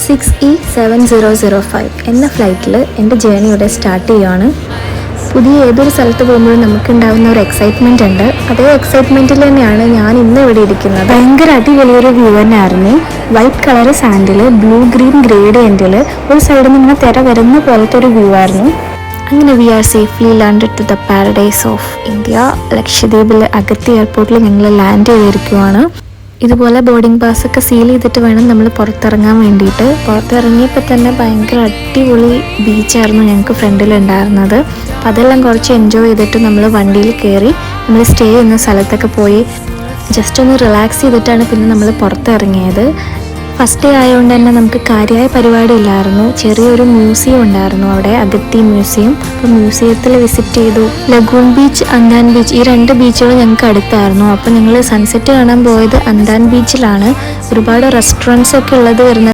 6E7005 എന്ന ഫ്ലൈറ്റിൽ എൻ്റെ ജേർണി ഇവിടെ സ്റ്റാർട്ട് ചെയ്യുകയാണ്. പുതിയ ഏതൊരു സ്ഥലത്ത് പോകുമ്പോഴും നമുക്കുണ്ടാകുന്ന ഒരു എക്സൈറ്റ്മെൻ്റ് ഉണ്ട്. അതേ എക്സൈറ്റ്മെൻറ്റിൽ തന്നെയാണ് ഞാൻ ഇന്ന് ഇവിടെ ഇരിക്കുന്നത്. ഭയങ്കര അടിപൊളിയൊരു വ്യൂ തന്നെയായിരുന്നു. വൈറ്റ് കളർ സാൻഡിൽ, ബ്ലൂ ഗ്രീൻ ഗ്രേഡിയൻറ്റിൽ ഒരു സൈഡിൽ നിന്ന് തിര വരുന്ന പോലത്തെ ഒരു വ്യൂ ആയിരുന്നു. അങ്ങനെ we are safely landed to the paradise of India. ലക്ഷദ്വീപിൽ അഗത്തി എയർപോർട്ടിൽ ഞങ്ങൾ ലാൻഡ് ചെയ്തിരിക്കുവാണ്. ഇതുപോലെ ബോർഡിംഗ് പാസ്സൊക്കെ സീൽ ചെയ്തിട്ട് വേണം നമ്മൾ പുറത്തിറങ്ങാൻ വേണ്ടിയിട്ട്. പുറത്തിറങ്ങിയപ്പോൾ തന്നെ ഭയങ്കര അടിപൊളി ബീച്ചായിരുന്നു ഞങ്ങൾക്ക് ഫ്രണ്ടിലുണ്ടായിരുന്നത്. അപ്പോൾ അതെല്ലാം കുറച്ച് എൻജോയ് ചെയ്തിട്ട് നമ്മൾ വണ്ടിയിൽ കയറി നമ്മൾ സ്റ്റേ ചെയ്യുന്ന സ്ഥലത്തൊക്കെ പോയി ജസ്റ്റ് ഒന്ന് റിലാക്സ് ചെയ്തിട്ടാണ് പിന്നെ നമ്മൾ പുറത്തിറങ്ങിയത്. ഫസ്റ്റ് ഡേ ആയതുകൊണ്ട് തന്നെ നമുക്ക് കാര്യമായ പരിപാടി ഇല്ലായിരുന്നു. ചെറിയൊരു മ്യൂസിയം ഉണ്ടായിരുന്നു അവിടെ, അഗത്തി മ്യൂസിയം. അപ്പോൾ മ്യൂസിയത്തിൽ വിസിറ്റ് ചെയ്തു. ലഗൂൺ ബീച്ച്, അന്താൻ ബീച്ച്, ഈ 2 ബീച്ചുകളും ഞങ്ങൾക്ക് അടുത്തായിരുന്നു. അപ്പോൾ ഞങ്ങൾ സൺസെറ്റ് കാണാൻ പോയത് അന്താൻ ബീച്ചിലാണ്. ഒരുപാട് റെസ്റ്റോറൻറ്റ്സ് ഒക്കെ ഉള്ളത് വരുന്നത്